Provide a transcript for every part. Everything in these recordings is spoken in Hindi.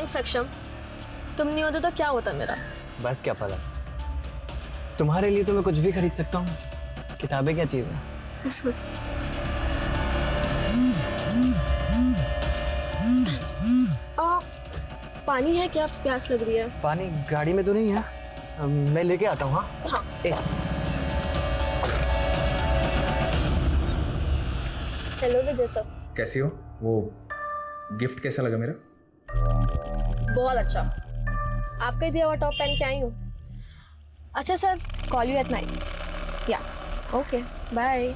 थैंक्स अक्षम, तुम नहीं होते तो क्या होता मेरा। बस क्या पता, तुम्हारे लिए तो मैं कुछ भी खरीद सकता हूँ, किताबें क्या चीज़ है। पानी है क्या, प्यास लग रही है। पानी गाड़ी में तो नहीं है, मैं लेके आता हूँ। हाँ हेलो विजय सर, कैसी हो? वो गिफ्ट कैसा लगा मेरा? बहुत अच्छा, आपका ही दिया हुआ टॉप पहन के आई हूँ। अच्छा sir, call you at night. या ओके, बाय।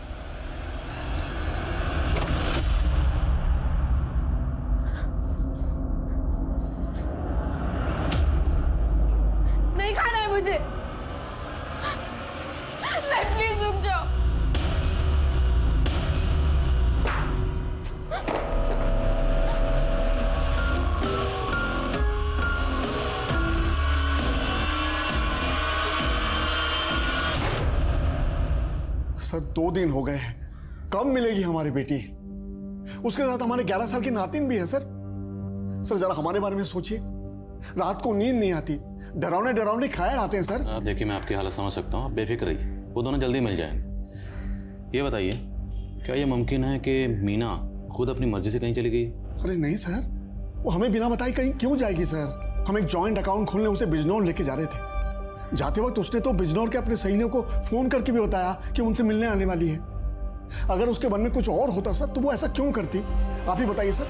नहीं खाना है मुझे, नहीं प्लीज रुक जाओ। सर 2 दिन हो गए हैं, कब मिलेगी हमारी बेटी? उसके साथ हमारे 11 साल की नातिन भी है सर। सर जरा हमारे बारे में सोचिए, रात को नींद नहीं आती, डरावने डरावने ख्याल आते हैं सर। आप देखिए, मैं आपकी हालत समझ सकता हूँ, आप बेफिक्र रहिए, वो दोनों जल्दी मिल जाएंगे। ये बताइए, क्या ये मुमकिन है कि मीना खुद अपनी मर्जी से कहीं चली गई? अरे नहीं सर, वो हमें बिना बताए कहीं क्यों जाएगी सर? हम एक जॉइंट अकाउंट खोलने उसे बिजनौर लेके जा रहे थे। जाते वक्त उसने तो बिजनौर के अपने सहेलियों को फोन करके भी बताया कि उनसे मिलने आने वाली है। अगर उसके मन में कुछ और होता सर तो वो ऐसा क्यों करती, आप ही बताइए सर।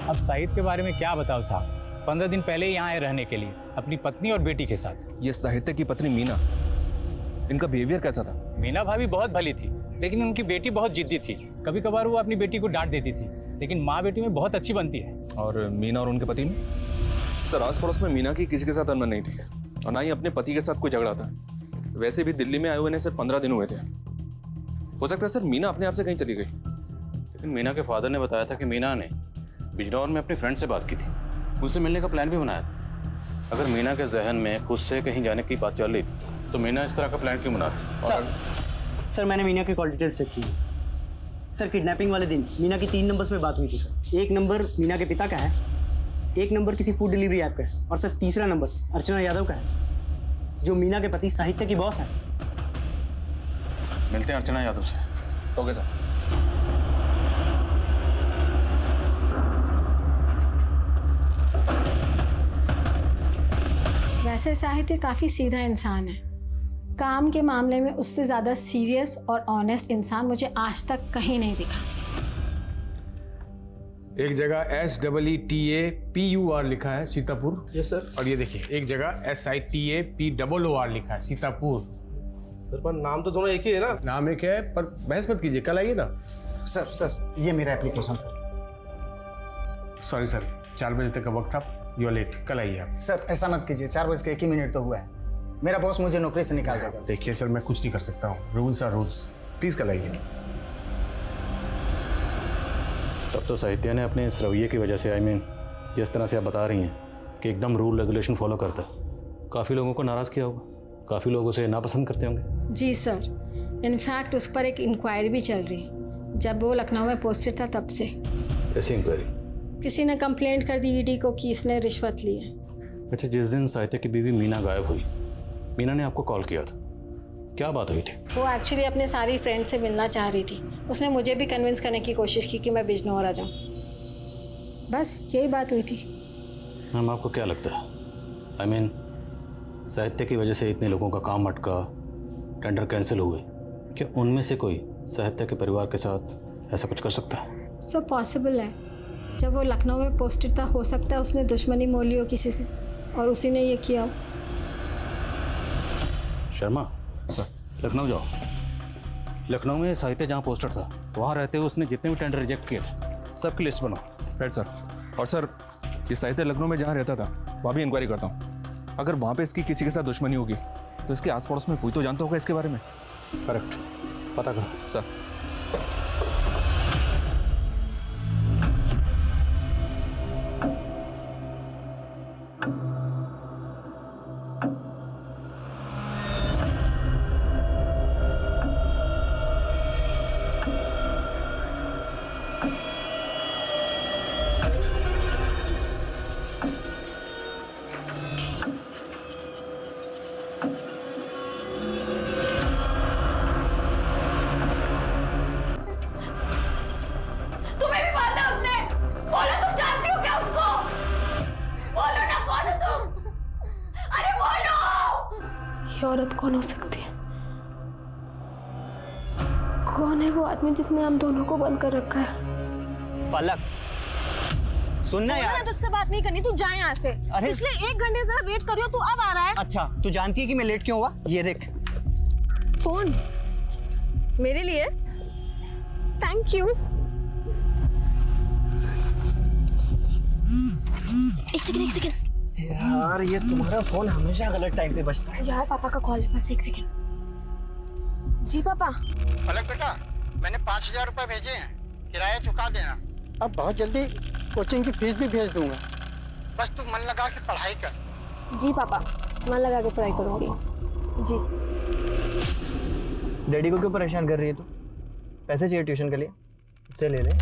अब साहिद के बारे में क्या बताओ साहब, 15 दिन पहले ही यहाँ आए रहने के लिए अपनी पत्नी और बेटी के साथ। ये साहित्य की पत्नी मीना, इनका बिहेवियर कैसा था? मीना भाभी बहुत भली थी, लेकिन उनकी बेटी बहुत जिद्दी थी। कभी कभार वो अपनी बेटी को डांट देती थी, लेकिन माँ बेटी में बहुत अच्छी बनती है। और मीना और उनके पति में? सर आस पड़ोस में मीना की किसी के साथ अनबन नहीं थी और ना ही अपने पति के साथ कोई झगड़ा था। वैसे भी दिल्ली में आए हुए सिर्फ 15 दिन हुए थे। हो सकता है सर मीना अपने आप से कहीं चली गई। लेकिन मीना के फादर ने बताया था कि मीना ने बिजनौर में अपनी फ्रेंड से बात की थी, उनसे मिलने का प्लान भी बनाया था। अगर मीना के जहन में खुद से कहीं जाने की बात चल रही थी तो मीना इस तरह का प्लान क्यों बनाती? सर मैंने मीना के कॉल डिटेल्स चेक की। सर किडनैपिंग वाले दिन मीना की 3 नंबर्स में बात हुई थी सर। एक नंबर मीना के पिता का है, एक नंबर किसी फूड डिलीवरी ऐप का है, और सर तीसरा नंबर अर्चना यादव का है, जो मीना के पति साहित्य की बॉस है। मिलते हैं अर्चना यादव से। Okay sir. वैसे साहित्य काफ़ी सीधा इंसान है, काम के मामले में उससे ज़्यादा सीरियस और ऑनेस्ट इंसान मुझे आज तक कहीं नहीं दिखा। एक जगह SEETAPUR लिखा है सीतापुर। Yes sir. और ये देखिए एक जगह SITAPOOR लिखा है सीतापुर। सर पर नाम तो दोनों एक ही है ना? नाम एक है, पर बहस मत कीजिए, कल आइए ना। सर ये मेरा एप्लीकेशन। सॉरी सर, 4 बजे तक का वक्त था, यू आर लेट, कल आइए आप। सर ऐसा मत कीजिए, 4 बज के 1 ही मिनट तो हुआ है, मेरा बॉस मुझे नौकरी से निकाल देगा। देखिए सर, मैं कुछ नहीं कर सकता हूँ, रूल्स आर रूल्स, प्लीज़ कल आइए। तब तो साहित्य ने अपने इस रवैये की वजह से, जिस तरह से आप बता रही हैं कि एकदम रूल रेगुलेशन फॉलो करता है, काफ़ी लोगों को नाराज़ किया होगा, काफ़ी लोग उसे नापसंद करते होंगे। जी सर, इनफैक्ट उस पर एक इंक्वायरी भी चल रही है, जब वो लखनऊ में पोस्टेड था तब से। ऐसी इंक्वायरी? किसी ने कंप्लेंट कर दी ईडी को कि इसने रिश्वत ली है। अच्छा, जिस दिन साहित्य की बीवी मीना गायब हुई, मीना ने आपको कॉल किया था, क्या बात हुई थी? वो एक्चुअली अपने सारी फ्रेंड से मिलना चाह रही थी, उसने मुझे भी कन्विंस करने की कोशिश की कि मैं बिजनौर आ जाऊँ, बस यही बात हुई थी। मैम आपको क्या लगता है, साहित्य की वजह से इतने लोगों का काम अटका, टेंडर कैंसिल हुए, क्या उनमें से कोई साहित्य के परिवार के साथ ऐसा कुछ कर सकता है? सो पॉसिबल है, जब वो लखनऊ में पोस्टेड था, हो सकता है उसने दुश्मनी मोल ली हो किसी से और उसी ने ये किया हो। शर्मा सर, लखनऊ जाओ। लखनऊ में साहित्य जहाँ पोस्टर था, वहाँ रहते हुए उसने जितने भी टेंडर रिजेक्ट किए थे, सबकी लिस्ट बनाओ। Right sir. और सर ये साहित्य लखनऊ में जहाँ रहता था वहाँ भी इंक्वायरी करता हूँ। अगर वहाँ पे इसकी किसी के साथ दुश्मनी होगी तो इसके आस पड़ोस में कोई तो जानता होगा इसके बारे में। करेक्ट, पता करो सर। औरत कौन हो सकती है? कौन है वो आदमी जिसने हम दोनों को बंद कर रखा है? पलक, सुनना यार। तुझसे बात नहीं करनी, तू जा यहाँ से। अरे पिछले 1 घंटे से वेट कर रही हो, तू अब आ रहा है? अच्छा, तू जानती है कि मैं लेट क्यों हुआ? ये देख। फोन मेरे लिए? Thank you. एक सेकंड। यार ये तुम्हारा फोन हमेशा गलत टाइम पे बजता है। यार पापा का कॉल है, बस 1 सेकंड। जी पापा। पलक बेटा, मैंने 5,000 रुपए भेजे हैं, किराया चुका देना। अब बहुत जल्दी कोचिंग की फीस भी भेज दूंगा, बस तू मन लगा के पढ़ाई कर। जी पापा, मन लगा के पढ़ाई करूंगी। जी। डैडी को क्यों परेशान कर रही है तू? पैसे चाहिए ट्यूशन के लिए, उससे ले ले।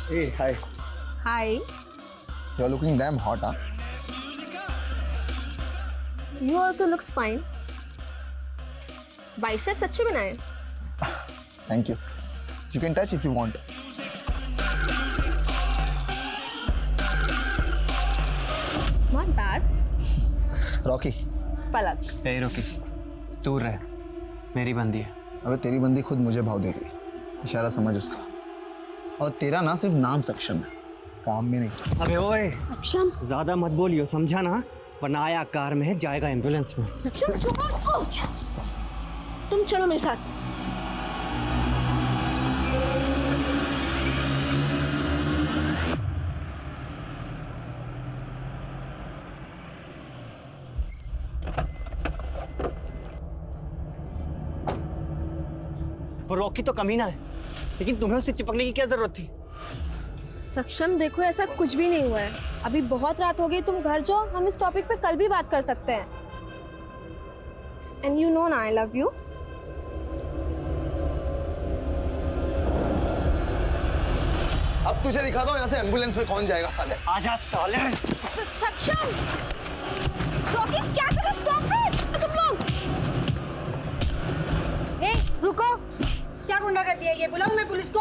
Hey, hi. Hi. You're looking damn hot, huh? You also looks fine. Biceps अच्छे बनाए। Thank you. You can touch if you want. Not bad. Rocky. पलक। ए रोकी, दूर रह, मेरी बंदी है। अबे तेरी बंदी खुद मुझे भाव दे रही है, इशारा समझ उसका। और तेरा ना सिर्फ नाम सक्षम है, काम में नहीं। अबे ओए, सक्षम। ज्यादा मत बोलियो, समझा ना? वरना आया कार में है, जाएगा एम्बुलेंस में। सक्षम चुप हो। तुम चलो मेरे साथ। वो रॉकी तो कमीना है, लेकिन तुम्हें उससे चिपकने की क्या जरूरत थी? सक्षम देखो, ऐसा कुछ भी नहीं हुआ है। अभी बहुत रात हो गई, तुम घर जाओ, हम इस टॉपिक पे कल भी बात कर सकते हैं। एंड यू नो ना आई लव यू। अब तुझे दिखा दो यहाँ से एम्बुलेंस में कौन जाएगा साले। आजा साले। सक्षम, रॉकी क्या कर रहे हो? स्टॉप इट तुम लोग। ए, रुको, क्या गुंडा कर दिया ये? बुलाऊं मैं पुलिस को?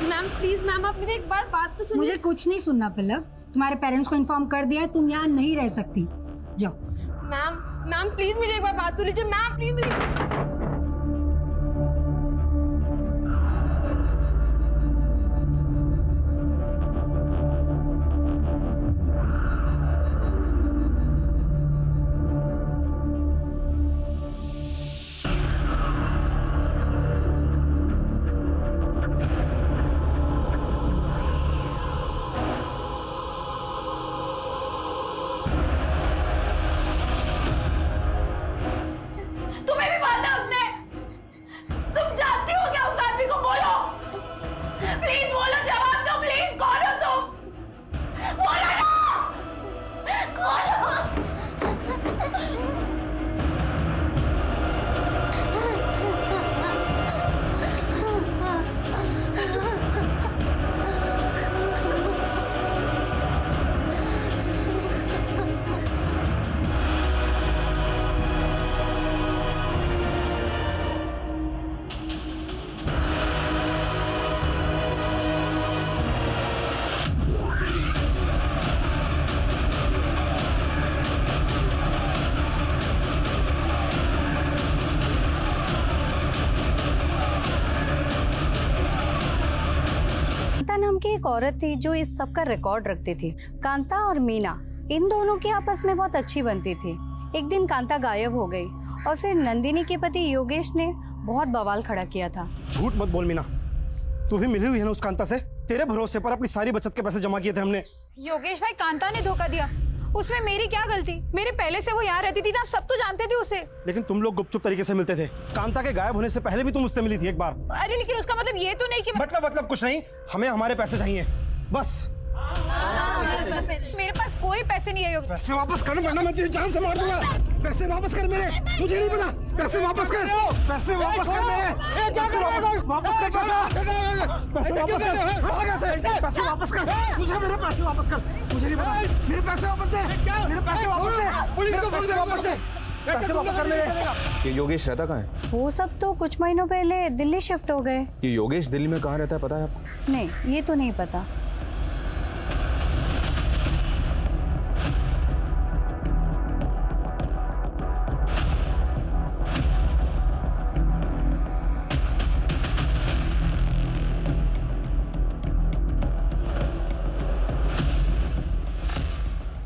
मैम प्लीज, मैम आप मेरी एक बार बात तो सुनिए। मुझे कुछ नहीं सुनना पलक, तुम्हारे पेरेंट्स को इन्फॉर्म कर दिया है, तुम यहाँ नहीं रह सकती, जाओ। मैम प्लीज मेरी एक बार बात सुन लीजिए। मैम प्लीज मेरी। नाम की एक औरत थी जो इस सब का रिकॉर्ड रखती थी। कांता और मीना, इन दोनों की आपस में बहुत अच्छी बनती थी। एक दिन कांता गायब हो गई और फिर नंदिनी के पति योगेश ने बहुत बवाल खड़ा किया था। झूठ मत बोल मीना, तू भी मिली हुई है ना उस कांता से? तेरे भरोसे पर अपनी सारी बचत के पैसे जमा किए थे हमने। योगेश भाई, कांता ने धोखा दिया, उसमें मेरी क्या गलती? मेरे पहले से वो यहाँ रहती थी ना, आप सब तो जानते थे उसे। लेकिन तुम लोग गुपचुप तरीके से मिलते थे। कांता के गायब होने से पहले भी तुम उससे मिली थी एक बार। अरे लेकिन उसका मतलब ये तो नहीं कि मतलब कुछ नहीं, हमें हमारे पैसे चाहिए बस। मेरे पास कोई पैसे नहीं है योगेश। पैसे वापस कर वरना मैं तेरी जान से मार दूंगा। पैसे वापस कर मेरे, मुझे नहीं पता। पैसे वापस कर, पैसे वापस कर मेरे, पैसे वापस कर, पैसे वापस कर, पैसे वापस कर, मुझे मेरे पैसे वापस कर, मुझे नहीं पता। मेरे पैसे वापस दे, मेरे पैसे वापस दे, पुलिस को पैसे वापस दे, पैसे वापस कर मेरे। ये योगेश रहता कहाँ है? वो सब तो कुछ महीनों पहले दिल्ली शिफ्ट हो गए। ये योगेश दिल्ली में कहाँ रहता है पता है आपको? नहीं, ये तो नहीं पता।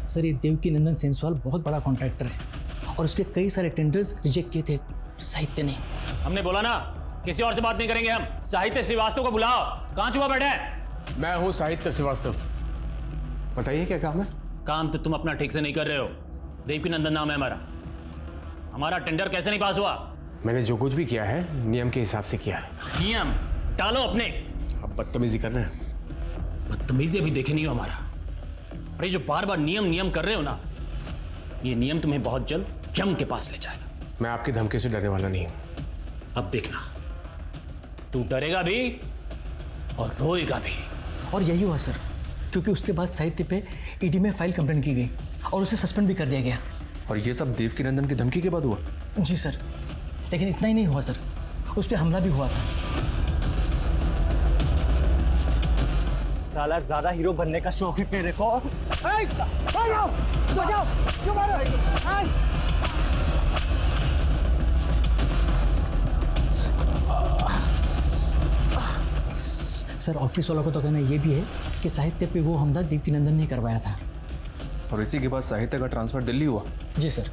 सर ये देवकी नंदन सेंसवाल बहुत बड़ा कॉन्ट्रैक्टर है और उसके कई सारे टेंडर्स रिजेक्ट किए थे साहित्य ने। हमने बोला ना किसी और से बात नहीं करेंगे हम। साहित्य श्रीवास्तव को बुलाओ। कहाँ छुपा बैठे हैं? मैं हूँ साहित्य श्रीवास्तव। बताइए क्या काम है? काम तो तुम अपना ठीक से नहीं कर रहे हो। देवकी नंदन नाम है हमारा। हमारा टेंडर कैसे नहीं पास हुआ? मैंने जो कुछ भी किया है नियम के हिसाब से किया है। नियम टालो अपने। अब बदतमीजी कर रहे हैं। बदतमीजी अभी देखे नहीं हो हमारा। अरे जो बार बार नियम नियम कर रहे हो ना, ये नियम तुम्हें बहुत जल्द यम के पास ले जाएगा। मैं आपकी धमकी से डरने वाला नहीं हूं। अब देखना, तू डरेगा भी और रोएगा भी। और यही हुआ सर, क्योंकि उसके बाद साहित्य पे ईडी में फाइल कंप्लेंट की गई और उसे सस्पेंड भी कर दिया गया। और ये सब देवकी नंदन की धमकी के बाद हुआ? जी सर, लेकिन इतना ही नहीं हुआ सर, उस पर हमला भी हुआ था। साला ज्यादा हीरो बनने का शौक ही तेरे को। सर ऑफिस वालों को तो कहना ये भी है कि साहित्य पे वो हमला देवकी नंदन ने करवाया था। और इसी के बाद साहित्य का ट्रांसफर दिल्ली हुआ? जी सर,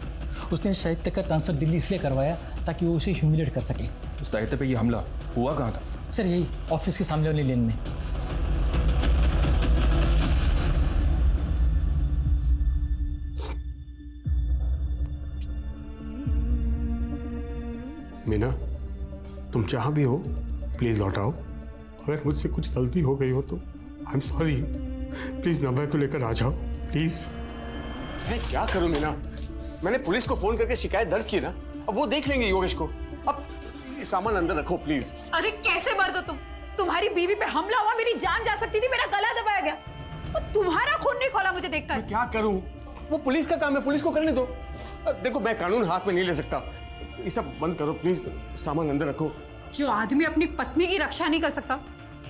उसने साहित्य का ट्रांसफर दिल्ली इसलिए करवाया ताकि वो उसे ह्यूमिलेट कर सके। तो साहित्य पे ये हमला हुआ कहाँ था? सर यही ऑफिस के सामने वाली लेन में। मीना, तुम जहां भी हो प्लीज लौट आओ। अगर मुझसे कुछ गलती हो गई हो तो आई एम सॉरी। प्लीज नव्या को लेकर आ जाओ प्लीज। मैं क्या करूं मीना? मैंने पुलिस को फोन करके शिकायत दर्ज की ना, अब वो देख लेंगे योगेश को। अब ये सामान अंदर रखो प्लीज। अरे कैसे मर्द हो तुम? तुम्हारी बीवी पे हमला हुआ, मेरी जान जा सकती थी, मेरा गला दबाया गया और तुम्हारा खून नहीं खोला मुझे देखकर। मैं क्या करूं? वो पुलिस का काम है, पुलिस को करने दो। देखो मैं कानून हाथ में नहीं ले सकता। ये सब बंद करो प्लीज, सामान अंदर रखो। जो आदमी अपनी पत्नी की रक्षा नहीं कर सकता,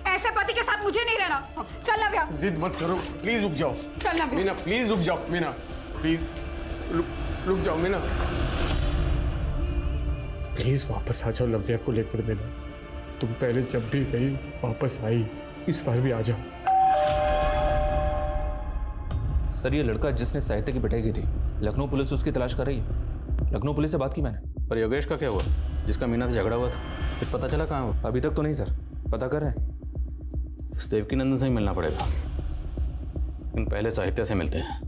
ऐसे पति के साथ मुझे नहीं रहना। चल नव्या। जिद मत करो प्लीज, रुक जाओ। चल नव्या। मीना प्लीज रुक जाओ। मीना प्लीज रुक जाओ। मीना प्लीज वापस आ जाओ नव्या को लेकर। मीना तुम पहले जब भी गई वापस आई, इस बार भी आ जाओ। सर ये लड़का जिसने साहित्य की पिटाई की थी, लखनऊ पुलिस उसकी तलाश कर रही है। लखनऊ पुलिस से बात की मैंने। पर योगेश का क्या हुआ जिसका मीना से झगड़ा हुआ था? फिर पता चला कहाँ हो? अभी तक तो नहीं सर, पता कर रहे हैं। इस देवकी नंदन से ही मिलना पड़ेगा, लेकिन पहले साहित्य से मिलते हैं।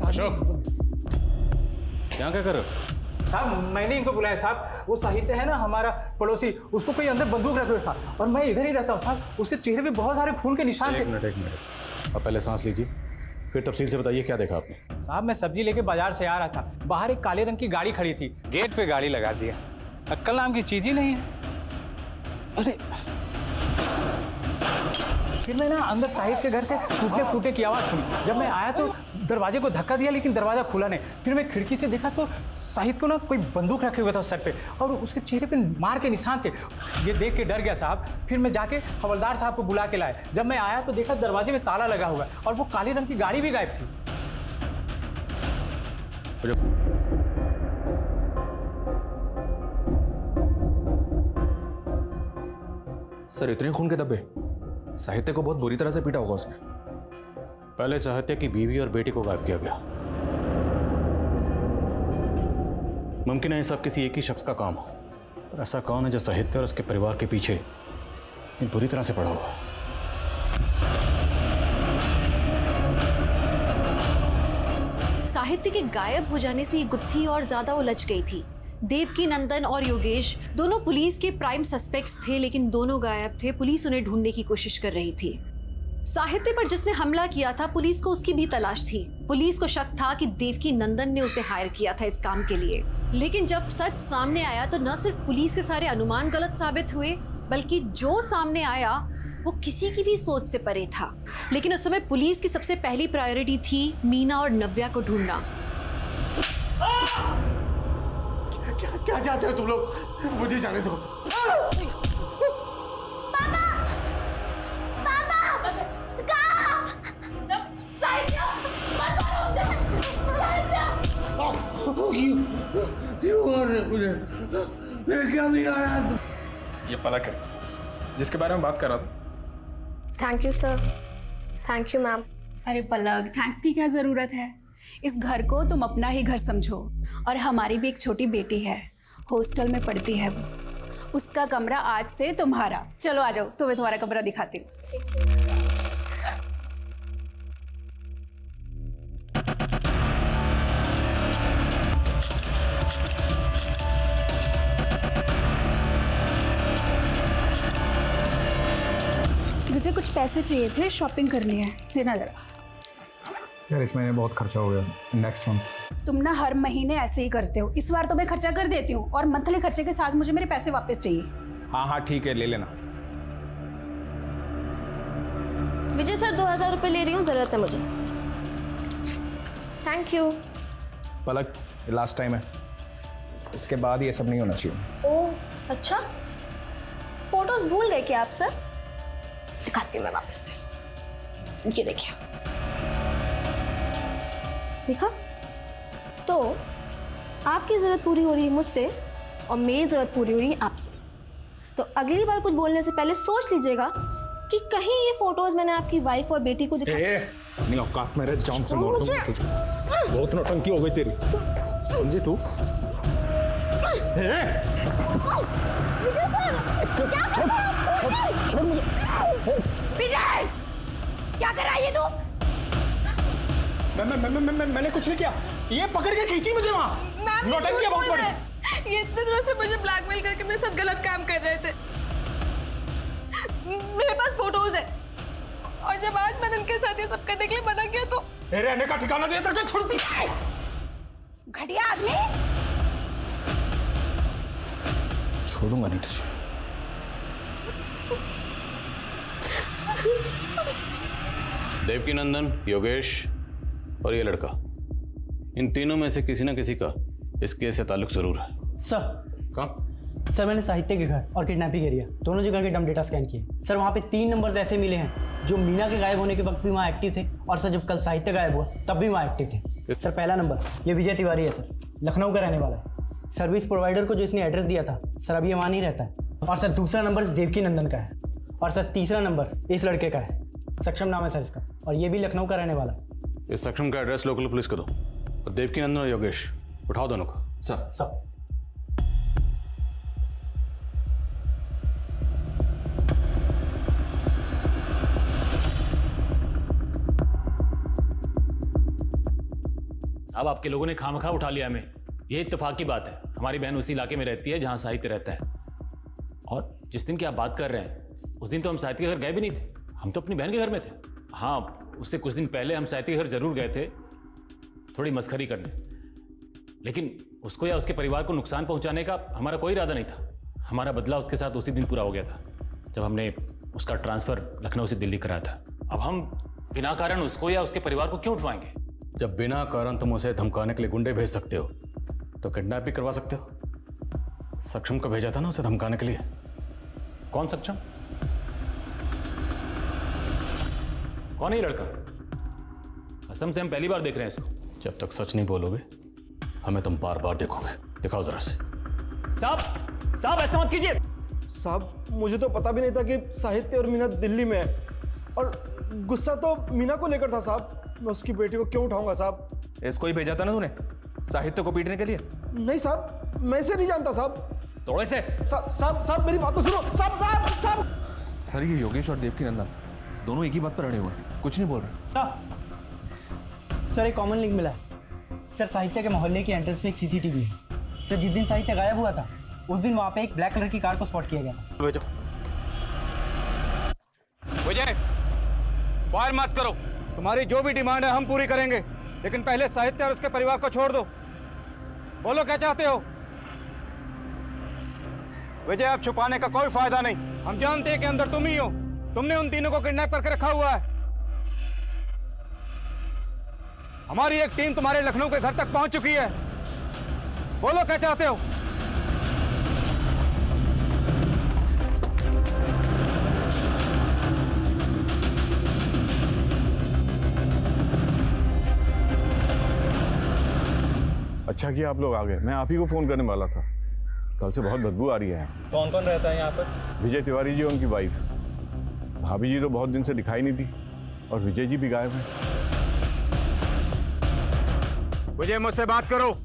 अशोक, यहाँ क्या कर रहे हो? साहब मैंने इनको बुलाया साहब। वो साहित्य है ना हमारा पड़ोसी, उसको कोई अंदर बंदूक रखे हुए था और मैं इधर ही रहता हूँ साहब। उसके चेहरे पे बहुत सारे खून के निशान थे। एक मिनट। अब पहले सांस लीजिए, फिर तफसील से बताइए क्या देखा आपने। साहब मैं सब्जी लेके बाजार से आ रहा था, बाहर एक काले रंग की गाड़ी खड़ी थी, गेट पे गाड़ी लगा दिया। अक्कल नाम की चीज ही नहीं है। अरे फिर मैं ना अंदर साहित्य के घर से टूटे फूटे की आवाज़ सुनी। जब मैं आया तो दरवाजे को धक्का दिया, लेकिन दरवाजा खुला नहीं। फिर मैं खिड़की से देखा तो साहित्य को ना कोई बंदूक रखे हुआ था सर पे और उसके चेहरे पे मार के निशान थे। ये देख के डर गया साहब। फिर मैं जाके हवलदार साहब को बुला के लाया। जब मैं आया तो देखा दरवाजे में ताला लगा हुआ और वो काले रंग की गाड़ी भी गायब थी। सर इतने खून के धब्बे? साहित्य को बहुत बुरी तरह से पीटा होगा उसने। पहले साहित्य की बीवी और बेटी को गायब किया गया। मुमकिन है ये सब किसी एक ही शख्स का काम हो, पर ऐसा कौन है जो साहित्य और उसके परिवार के पीछे इतनी बुरी तरह से पड़ा हुआ है? साहित्य के गायब हो जाने से ये गुत्थी और ज्यादा उलझ गई थी। देवकी नंदन और योगेश दोनों पुलिस के प्राइम सस्पेक्ट्स थे, लेकिन दोनों गायब थे। पुलिस उन्हें ढूंढने की कोशिश कर रही थी। साहित्य पर जिसने हमला किया था, पुलिस को उसकी भी तलाश थी। पुलिस को शक था कि देवकी नंदन ने उसे हायर किया था इस काम के लिए। लेकिन जब सच सामने आया तो न सिर्फ पुलिस के सारे अनुमान गलत साबित हुए, बल्कि जो सामने आया वो किसी की भी सोच से परे था। लेकिन उस समय पुलिस की सबसे पहली प्रायोरिटी थी मीना और नव्या को ढूंढना। क्या चाहते हो तुम लोग? मुझे जाने दो। क्यों मार रहे मुझे? मेरे क्या बिगाड़ा? ये पलक है जिसके बारे में बात कर रहा था। Thank you sir. Thank you ma'am. अरे पलक, थैंक्स की क्या ज़रूरत है? इस घर को तुम अपना ही घर समझो। और हमारी भी एक छोटी बेटी है, हॉस्टल में पढ़ती है वो। उसका कमरा आज से तुम्हारा। चलो आ जाओ, तुम्हें तुम्हारा कमरा दिखाती हूँ। मुझे कुछ पैसे चाहिए थे, शॉपिंग करनी है, देना जरा। यार इस महीने बहुत खर्चा हो गया, नेक्स्ट मंथ। तुम ना हर महीने ऐसे ही करते हो। इस बार तो मैं खर्चा कर देती हूँ और मंथली खर्चे के साथ मुझे मेरे पैसे वापस चाहिए। हाँ हाँ ठीक है, ले लेना। विजय सर 2000 रुपये ले रही हूँ, ज़रूरत है मुझे। Thank you. पलक, ये लास्ट टाइम है, इसके बाद ये सब नहीं होना चाहिए। ओह अच्छा, फोटोज भूल गए क्या आप सर? दिखाती हूँ मैं वापस से। ये देखिए, देखा? तो आपकी ज़रूरत पूरी हो रही है मुझसे और मेरी ज़रूरत पूरी हो रही है आपसे। तो अगली बार कुछ बोलने से पहले सोच लीजिएगा कि कहीं ये फोटोज मैंने आपकी वाइफ और बेटी को नहीं औकात मेरे जान से मार दूंगा तुझे। बहुत नौटंकी हो गई तेरी, समझी तू? विजय सर, क्या कर रहे हैं? छोड़ मुझे। विजय, क्या कर रहा है ये तू? मैंने कुछ नहीं किया, ये पकड़ के खींची मुझे वहाँ। नौटंकी है बहुत बड़ी। ये इतने दिनों से मुझे ब्लैकमेल करके मेरे साथ गलत काम कर रहे थे। मेरे पास फोटोज है और जब आज मैंने इनके साथ ये सब करने के लिए मना किया तो रहने का ठिकाना दे, तेरे को छोड़। घटिया आदमी, छोड़ूंगा नहीं तुझे। देवकी नंदन, योगेश और ये लड़का, इन तीनों में से किसी ना किसी का इस केस से ताल्लुक जरूर है। सर कहाँ? सर मैंने साहित्य के घर और किडनैपिंग एरिया दोनों जगह के डम डेटा स्कैन किए। सर वहाँ पे 3 नंबर्स ऐसे मिले हैं जो मीना के गायब होने के वक्त भी वहाँ एक्टिव थे, और सर जब कल साहित्य गायब हुआ तब भी वहाँ एक्टिव थे। सर पहला नंबर ये विजय तिवारी है सर, लखनऊ का रहने वाला है। सर्विस प्रोवाइडर को जो इसने एड्रेस दिया था सर अभी वहाँ नहीं रहता है। और सर दूसरा नंबर देवकी नंदन का है, और सर तीसरा नंबर इस लड़के का है, सक्षम नाम है सर इसका, और ये भी लखनऊ का रहने वाला है। इस सक्षम का एड्रेस लोकल पुलिस को दो और देवकी नंदन और योगेश उठाओ दोनों को। सर अब आपके लोगों ने खामखा उठा लिया हमें। ये इत्तेफाक की बात है, हमारी बहन उसी इलाके में रहती है जहां साहित्य रहता है। और जिस दिन की आप बात कर रहे हैं उस दिन तो हम साहित्य के घर गए भी नहीं थे, हम तो अपनी बहन के घर में थे। हाँ, उससे कुछ दिन पहले हम साहित्य के घर जरूर गए थे थोड़ी मस्खरी करने, लेकिन उसको या उसके परिवार को नुकसान पहुंचाने का हमारा कोई इरादा नहीं था। हमारा बदला उसके साथ उसी दिन पूरा हो गया था जब हमने उसका ट्रांसफ़र लखनऊ से दिल्ली कराया था। अब हम बिना कारण उसको या उसके परिवार को क्यों उठवाएंगे? जब बिना कारण तुम उसे धमकाने के लिए गुंडे भेज सकते हो तो किडनैप भी करवा सकते हो। सक्षम को भेजा था ना उसे धमकाने के लिए। कौन सक्षम? कौन है ये लड़का? कसम से हम पहली बार देख रहे हैं इसको। जब तक सच नहीं बोलोगे हमें तुम बार बार देखोगे। दिखाओ जरा से। साहब ऐसा मत कीजिए। साहब मुझे तो पता भी नहीं था कि साहित्य और मीना दिल्ली में है, और गुस्सा तो मीना को लेकर था साहब। मैं उसकी बेटी को क्यों उठाऊंगा साहब? इसको ही भेजा था ना तूने साहित्य को पीटने के लिए? नहीं साहब, मैं इसे नहीं जानता साहब। तोड़ो इसे। साहब मेरी बात तो सुनो साहब। सर ये योगेश और देवकी नंदन दोनों एक ही बात पर अड़े हुए हैं, कुछ नहीं बोल रहे। सर एक कॉमन लिंक मिला है। सर साहित्य के मोहल्ले की एंट्रेंस पे एक सीसीटीवी है। सर जिस दिन साहित्य गायब हुआ था उस दिन वहाँ पे एक ब्लैक कलर की कार को स्पॉट किया गया था। विजय, फायर मत करो। तुम्हारी जो भी डिमांड है हम पूरी करेंगे, लेकिन पहले साहित्य और उसके परिवार को छोड़ दो। बोलो क्या चाहते हो? विजय, अब छुपाने का कोई फायदा नहीं। हम जानते हैं कि अंदर तुम ही हो। तुमने उन तीनों को किडनैप करके रखा हुआ है। हमारी एक टीम तुम्हारे लखनऊ के घर तक पहुंच चुकी है। बोलो क्या चाहते हो? अच्छा किया आप लोग आ गए, मैं आप ही को फोन करने वाला था। कल से बहुत बदबू आ रही है। कौन कौन रहता है यहाँ पर? विजय तिवारी जी और उनकी वाइफ। भाभी जी तो बहुत दिन से दिखाई नहीं थी और विजय जी भी गायब हैं। विजय, मुझसे बात करो।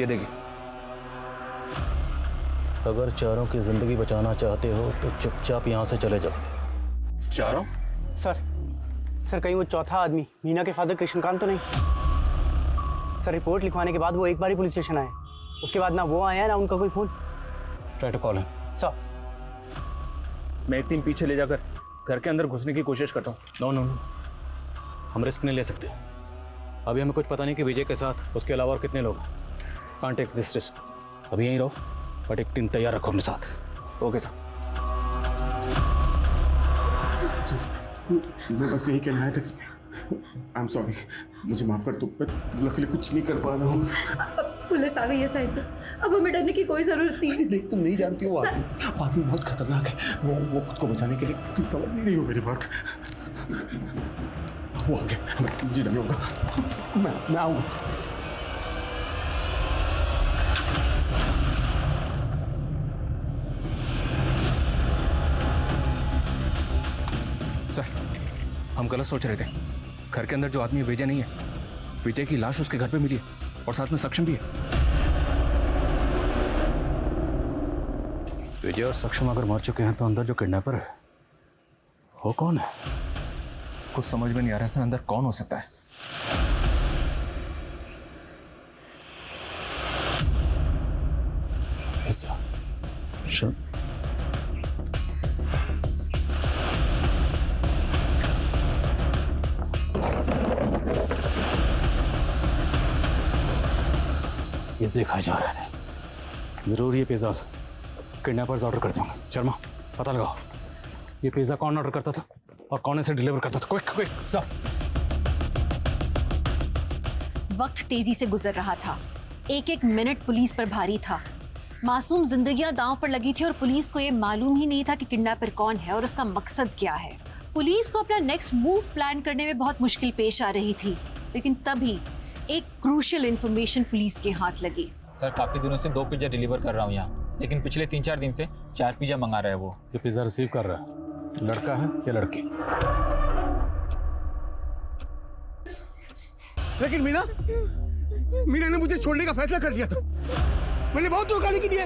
ये देखिए, अगर चारों की जिंदगी बचाना चाहते हो तो चुपचाप यहाँ से चले जाओ। चारों? सर कहीं वो चौथा आदमी मीना के फादर कृष्णकांत तो नहीं? सर रिपोर्ट लिखवाने के बाद वो एक बार ही पुलिस स्टेशन आए, उसके बाद ना वो आया ना उनका कोई phone. Try to call him. Sir मैं एक टीम पीछे ले जाकर घर के अंदर घुसने की कोशिश करता हूँ। नो, हम रिस्क नहीं ले सकते। अभी हमें कुछ पता नहीं कि विजय के साथ उसके अलावा और कितने लोग। Can't take this risk. अभी यहीं रहो, बट एक टीम तैयार रखो अपने साथ। Okay sir. मैं बस यही कहना है। आई एम सॉरी, मुझे माफ कर दो। मैं लकीली कुछ नहीं कर पा रहा हूँ। पुलिस आ गई है साहित्य, अब हमें डरने की कोई जरूरत नहीं है। नहीं, तुम नहीं जानती हो, आदमी बहुत खतरनाक है। वो खुद को बचाने के लिए समझ नहीं हो मेरी बात। वो आ गया, हमें जी नहीं होगा। मैं आऊँगा। सर, हम गलत सोच रहे थे। घर के अंदर जो आदमी विजय नहीं है, विजय की लाश उसके घर पे मिली है और साथ में सक्षम भी है। विजय और सक्षम अगर मर चुके हैं तो अंदर जो किडनैपर है वो कौन है? कुछ समझ में नहीं आ रहा सर, अंदर कौन हो सकता है? ऐसा श्योर। पिज़्ज़े खाए जा रहे थे। जरूर ये पिज़्ज़ा किडनैपर्स ऑर्डर करते होंगे। शर्मा, पता लगाओ ये पिज़्ज़ा कौन ऑर्डर करता था और कौन इसे डिलीवर करता था। क्विक सब। वक्त तेजी से गुजर रहा था। एक एक मिनट पुलिस पर भारी था। मासूम जिंदगियां दांव पर लगी थी और पुलिस को ये मालूम ही नहीं था कि किडनैपर कौन है और उसका मकसद क्या है। पुलिस को अपना नेक्स्ट मूव प्लान करने में बहुत मुश्किल पेश आ रही थी, लेकिन तभी एक क्रूशियल इंफॉर्मेशन पुलिस के हाथ लगी। सर, काफी दिनों से 2 पिज्जा डिलीवर कर रहा हूँ यहाँ, लेकिन पिछले 3-4 दिन से 4 पिज्जा मंगा रहा है वो। ये पिज़्ज़ा रिसीव कर रहा है लड़का है या लड़की? लेकिन मीना ने मुझे छोड़ने का फैसला कर लिया था। मैंने बहुत रोकाने की दिया,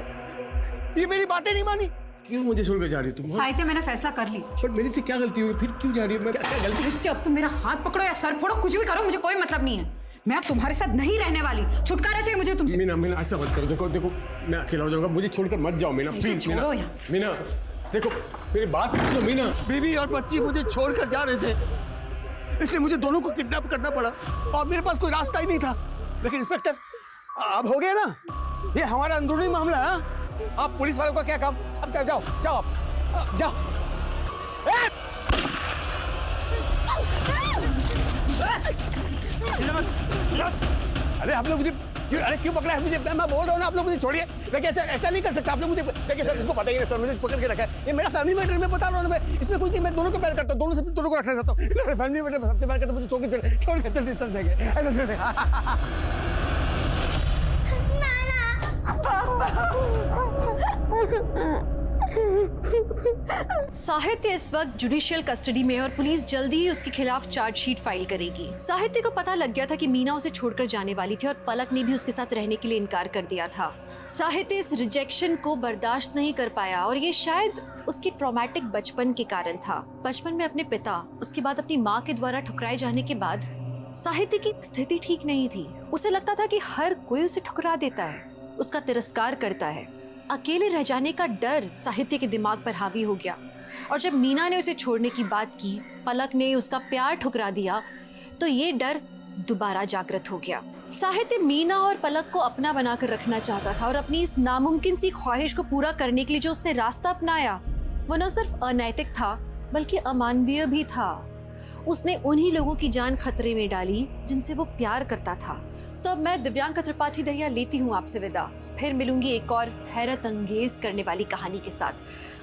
ये मेरी बातें नहीं मानी। क्यों मुझे छोड़कर जा रही तुम? साहित्य, मैंने फैसला कर ली। पर मेरे से क्या गलती हुई? फिर क्यों जा रही है? मैं क्या गलती? अब तुम मेरा हाथ पकड़ो या सर फोड़ो, कुछ भी करो, मुझे कोई मतलब नहीं है। मैं अब तुम्हारे साथ नहीं रहने वाली। छुटकारा चाहिए मुझे तुमसे। मीना ऐसा मत करो। देखो मैं अकेला हो जाऊंगा, मुझे छोड़कर मत जाओ मीना, प्लीज। मीना देखो मेरी बात सुनो। मीना, बीवी और बच्ची मुझे छोड़कर जा रहे थे, इसलिए मुझे दोनों को किडनैप करना पड़ा और मेरे पास कोई रास्ता ही नहीं था। लेकिन इंस्पेक्टर, अब हो गया ना, ये हमारा अंदरूनी मामला है। आप पुलिस वालों का क्या काम? अब क्या, जाओ आप जाओ। अरे आप लोग मुझे क्यों पकड़ा है? मुझे, मैं बोल रहा हूँ ना, आप लोग मुझे छोड़िए। देखिए ऐसा नहीं कर सकता आप लोग। मुझे देखिए सर, इसको पता ही नहीं सर, मुझे पकड़ के रखा है। ये मेरा फैमिली मैटर, मैं बता रहा हूँ। मैं इसमें कुछ नहीं, मैं दोनों को प्यार करता हूँ, दोनों को रखना चाहता हूँ। मेरा फैमिली मैटर में सबसे प्यार करता हूँ। मुझे छोड़ के चल देंगे ऐसा। साहित्य इस वक्त जुडिशियल कस्टडी में है और पुलिस जल्दी ही उसके खिलाफ चार्जशीट फाइल करेगी। साहित्य को पता लग गया था कि मीना उसे छोड़कर जाने वाली थी और पलक ने भी उसके साथ रहने के लिए इनकार कर दिया था। साहित्य इस रिजेक्शन को बर्दाश्त नहीं कर पाया और ये शायद उसकी ट्रॉमेटिक बचपन के कारण था। बचपन में अपने पिता, उसके बाद अपनी माँ के द्वारा ठुकराए जाने के बाद साहित्य की स्थिति ठीक नहीं थी। उसे लगता था कि हर कोई उसे ठुकरा देता है, उसका तिरस्कार करता है। अकेले रह जाने का डर साहित्य के दिमाग पर हावी हो गया और जब मीना ने उसे छोड़ने की बात की, पलक ने उसका प्यार ठुकरा दिया, तो ये डर दोबारा जागृत हो गया। साहित्य मीना और पलक को अपना बनाकर रखना चाहता था और अपनी इस नामुमकिन सी ख्वाहिश को पूरा करने के लिए जो उसने रास्ता अपनाया वो न सिर्फ अनैतिक था बल्कि अमानवीय भी था। उसने उन्हीं लोगों की जान खतरे में डाली जिनसे वो प्यार करता था। तो अब मैं दिव्यांका त्रिपाठी दहिया लेती हूँ आपसे विदा। फिर मिलूंगी एक और हैरत अंगेज करने वाली कहानी के साथ।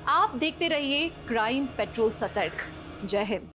आप देखते रहिए क्राइम पेट्रोल सतर्क। जय हिंद।